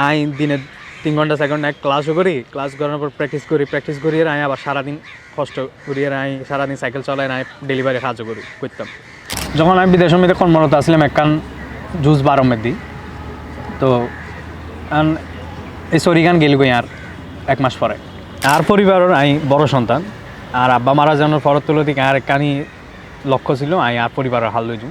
I দিনে 3 ঘন্টা 4 ঘন্টা ক্লাসও করি, ক্লাস করার পর প্র্যাকটিস করি আর আবার সারাদিন কষ্ট করি আর সারাদিন সাইকেল চালাই ডেলিভারি কাজও করতাম। যখন আমি বিদেশের মধ্যে কর্মরত আসলাম একখান জুস 12 মধ্যে, তো এই সরিগান গেল গই আর 1 মাস পরে। আর পরিবারের বড় সন্তান, আর আব্বা মারা যাওয়ার পর তুলো দিকে আর একখানি লক্ষ্য ছিল আর পরিবারের হাল লইজু।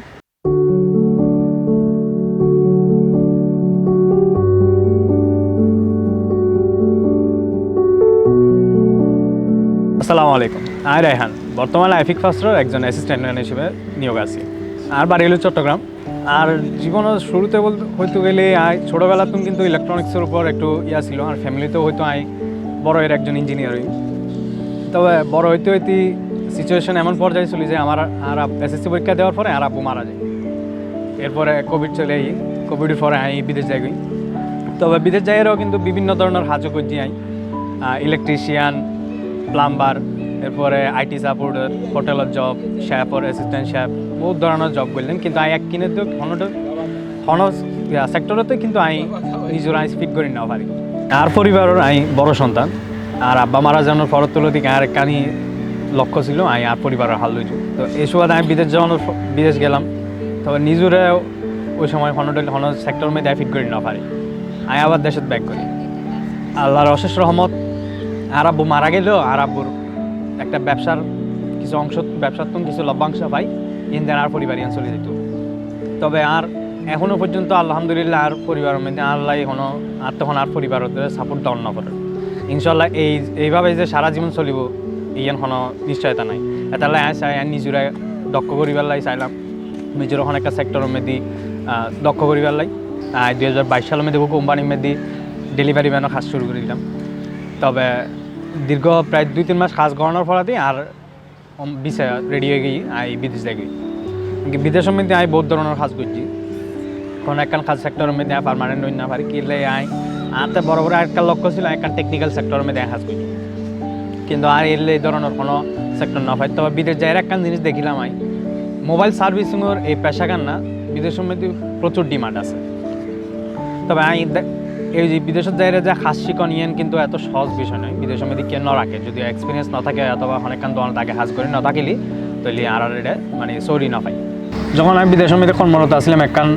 আসসালামু আলাইকুম, আমি রায়হান। বর্তমানে ifixfastর একজন অ্যাসিস্ট্যান্ট হিসেবে নিয়োগ আছি। আর বাড়ি হলো চট্টগ্রাম। আর জীবনের শুরুতে হয়তো গেলে ছোটোবেলা তুমি কিন্তু ইলেকট্রনিক্সের উপর একটু ছিল, আর ফ্যামিলিতেও হয়তো বড় এর একজন ইঞ্জিনিয়ারিং। তবে বড় হইতে হইতে সিচুয়েশন এমন পর্যায়ে চলে যায় আমার আর এসএসসি পরীক্ষা দেওয়ার পরে আর আব্বু মারা যায়। এরপরে কোভিড চলে কোভিডের পরে বিদেশ যাই। তবে বিদেশ যাইয়েরও কিন্তু বিভিন্ন ধরনের হাজও করছি ইলেকট্রিশিয়ান, প্লাম্বার, এরপরে আইটি সাপোর্টার, হোটেলের জব, শেফর, অ্যাসিস্ট্যান্ট শেফ, বহুত ধরনের জব করলেন। কিন্তু এক কিনে তো সেক্টরতে কিন্তু নিজের ফিট করি না পারি। আর পরিবারের বড় সন্তান, আর আব্বা মারা যাওয়ার পর তুলো দিকে আর একখানি লক্ষ্য ছিল আর পরিবারের হাল লইজু। তো এই সময় আমি বিদেশ গেলাম। তবে নিজেরা ওই সময় সেক্টর মধ্যে ফিট করি না পারি, আবার দেশত ব্যাক করি। আল্লাহর অশেষ রহমত, আর আব্বু মারা গেলেও আর আব্বুর একটা ব্যবসার কিছু অংশ, ব্যবসার তো কিছু লভ্যাংশ পাই, ইন্ডিয়ান আর পরিবার চলে যেত। তবে আর এখনও পর্যন্ত আলহামদুলিল্লাহ আর পরিবারের মধ্যে আল্লাহ তখন আর পরিবারের সাপোর্ট দেওয়ার না করে। ইনশাল্লাহ এইভাবে যে সারা জীবন চলিব ইয়ান কোনো নিশ্চয়তা নাই। এটা চাই নিজেরা দক্ষ করিবার লাই চাইলাম, নিজের ওখানে একটা সেক্টরের মধ্যে দক্ষ করিবার লাই। 2022 সালের মধ্যে কোম্পানির মধ্যে ডেলিভারি ম্যানও কাজ শুরু করে দিলাম। তবে দীর্ঘ প্রায় 2-3 মাস কাজ করানোর ফলে আর ভিসা রেডি হয়ে গিয়ে বিদেশ যাই। বিদেশের মধ্যে বহুত ধরনের কাজ করছি। কোনো একখান কাজ সেক্টরের মধ্যে পারমানেন্ট হই না পারি কিনলে আতে বড় বড় একটা লক্ষ্য ছিল একটা টেকনিক্যাল সেক্টরের মধ্যে কাজ করছি, কিন্তু আর এলে এই ধরনের কোনো সেক্টর না পাই। তবে বিদেশ যাই একখান জিনিস দেখিলাম মোবাইল সার্ভিসিংয়ের এই পেশাগার না বিদেশের মধ্যে প্রচুর ডিমান্ড আছে। তবে এই যে বিদেশের যাইরে যে কাজ শিখন ইয়েন কিন্তু এত সহজ বিষয় নয়। বিদেশের মধ্যে কেন রাখে যদি এক্সপিরিয়েন্স না থাকে অথবা অনেকক্ষণ দোকান তাকে কাজ করে না থাকিলি তাহলে আর এটা মানে সরি না পাই। যখন আমি বিদেশের মধ্যে কর্মরত আসলাম একখান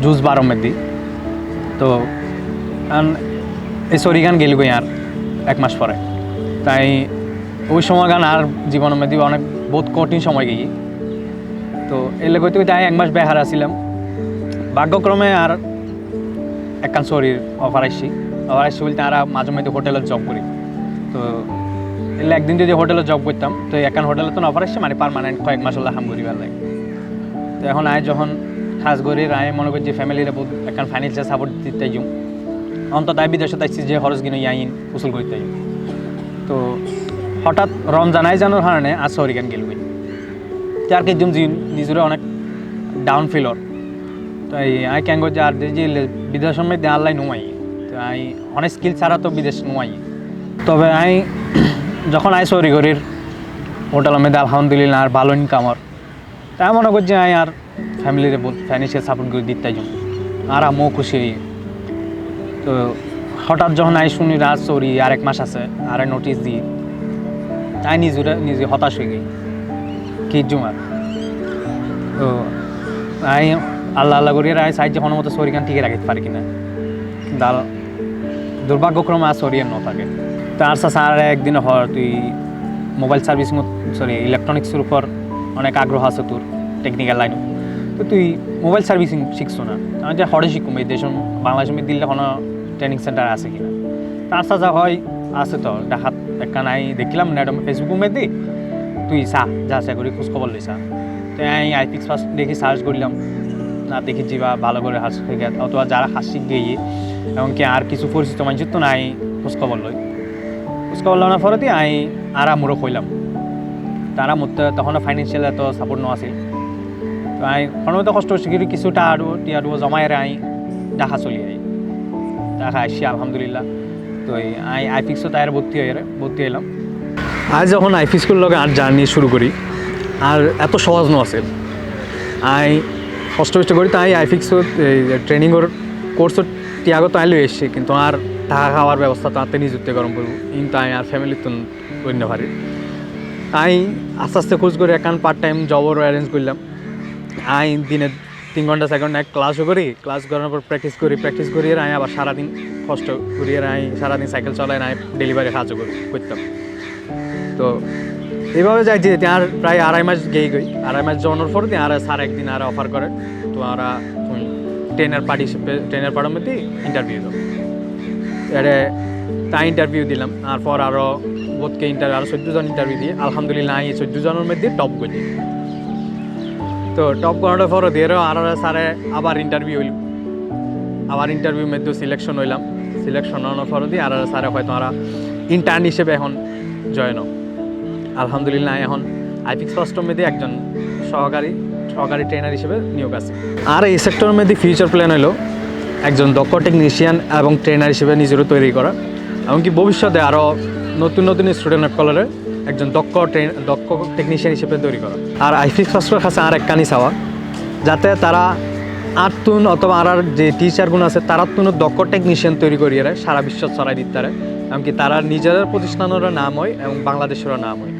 জুস 12 মধ্যে, তো এই সরি গান গেল গই আর 1 মাস পরে। তাই ওই সময় গান আর জীবনের মধ্যে অনেক বহুত কঠিন সময় গিয়ে। তো এলে করতে করতে 1 মাস বেহার আসছিলাম। ভাগ্যক্রমে আর একখান শরীর অফার আসছি বলতে আর মাঝে মধ্যে হোটেলের জব করি। তো এলে একদিন যদি হোটেলের জব করতাম তো একখান হোটেলে তো অফার আসছে মানে পারমানেন্ট কয়েক মাস হলে হাম করিবার লাগে। তো এখন যখন কাজ করি মনে করছি ফ্যামিলির বহুত একখান ফাইন্যান্সিয়াল সাপোর্ট দিতে যাই, অন্তত বিদেশে আসছি যে খরচ কিনে উসুল করতে যাই। তো হঠাৎ রমজান জানার কারণে আর সরিগান গেল যার কিছু নিজেরা অনেক ডাউন ফিলর। তো কেন করছে আর যে বিদেশের মধ্যে আল্লাহ নুমাই, তো অনেক স্কিল ছাড়া তো বিদেশ নুমাই। তবে যখন সরি করির হোটেলের মধ্যে আলহামদুলিল্লাহ আর ভালো ইনকামর, তাই মনে করছি আর ফ্যামিলির ফাইন্যান্সিয়াল সাপোর্ট করে দিতে যাই আর আমিও খুশি হই। তো হঠাৎ যখন শুনি রাজ সরি আর 1 মাস আছে আর নোটিশ দিই নিজে হতাশ হয়ে গই কি জুমার। তো আল্লাহ করি সাহায্য কোনো মতো সরিগান টিকে রাখতে পারি কিনা, ডাল দুর্ভাগ্যক্রমে আর সরিয়ার ন থাকে। তার সাথে আর একদিন তুই মোবাইল সার্ভিসিং ইলেকট্রনিক্সের উপর অনেক আগ্রহ আছে তোর টেকনিক্যাল লাইন, তো তুই মোবাইল সার্ভিসিং শিখছো না? আমি যে হরে শিখুম এই দেশ বাংলাদেশ দিল্লি কোনো ট্রেনিং সেন্টার আছে কিনা। তার সাথে হয় আছে তো দেখাত একটা দেখলাম ম্যাডাম ফেসবুক মধ্যে তুই যা করি খোঁজখবর লইসা। তো ifixfast দেখি সার্চ করলাম না, দেখি যা ভালো করে হাস শিখে অথবা যারা হাস শিখ গিয়ে এমনকি আর কিছু পরিচিত মানুষের তো খোঁজখবর লওয়ার পরে আর মোরও কইলাম তারা মধ্যে তখন ফাইন্যান্সিয়াল এত সাপোর্ট নেওয়া আছিল। তো কোনো কষ্ট শিখি কিছু টিয়ারু জমাই দেখা চলি দেখা আসছি আলহামদুলিল্লাহ। তো ifixও তাই ভর্তি এলাম। যখন ifixর লগে আর জার্নি শুরু করি আর এত সহজ ন আছে কষ্ট করি, তাই ifixর ট্রেনিংয়ের কোর্সও টিয়াগো তো আইলে এসছি কিন্তু আর থাকা খাওয়ার ব্যবস্থা তো আতে নিযুক্তি গরম করবো কিন্তু আমি আর ফ্যামিলি তো অন্য পারি আমি আস্তে আস্তে খোঁজ করে এখন পার্ট টাইম জবরও অ্যারেঞ্জ করলাম আমি দিনে 3 ঘন্টা 4 ঘন্টা ক্লাসও করি ক্লাস করার পর প্র্যাকটিস করি আর আমি আবার সারাদিন কষ্ট করি আর আমি সারাদিন সাইকেল চালাই আমি ডেলিভারি কাজও করতাম তো এইভাবে যাই যে আর প্রায় 2.5 মাস গেই 2.5 মাস যাওয়ানোর পর আর স্যার একদিন আর অফার করে তোমরা তুমি ট্রেনার পার্টের মধ্যে ইন্টারভিউ দাও এটা তাই ইন্টারভিউ দিলাম তারপর আরও বোধকে আরও 14 জন ইন্টারভিউ দিয়ে আলহামদুলিল্লাহ এই 14 জনের মধ্যে টপ করি তো টপ করার পর দিয়ে আর স্যারে আবার ইন্টারভিউ হইল আবার ইন্টারভিউর মধ্যে সিলেকশন হইলাম সিলেকশন হওয়ার পর দিয়ে আর স্যারে হয়তো তোমরা ইন্টার্ন হিসেবে এখন জয়েন হও আলহামদুলিল্লাহ এখন আইফিক্স ফার্স্টের মধ্যে একজন সহকারী ট্রেনার হিসেবে নিয়োগ আছে আর এই সেক্টরের মধ্যে ফিউচার প্ল্যান হলো একজন দক্ষ টেকনিশিয়ান এবং ট্রেনার হিসেবে নিজেরও তৈরি করা এমনকি ভবিষ্যতে আরও নতুন স্টুডেন্ট কলেজে একজন দক্ষ টেকনিশিয়ান হিসেবে তৈরি করা আর আইফিক্স ফার্স্টের কাছে আর একখানি চাওয়া যাতে তারা আটতুন অথবা আর যে টিচারগুলো আছে তারা তুন দক্ষ টেকনিশিয়ান তৈরি করিয়ে সারা বিশ্ব ছড়াই দিতে পারে এমনকি তারা নিজেদের প্রতিষ্ঠানেরও নাম হয় এবং বাংলাদেশেরও নাম হয়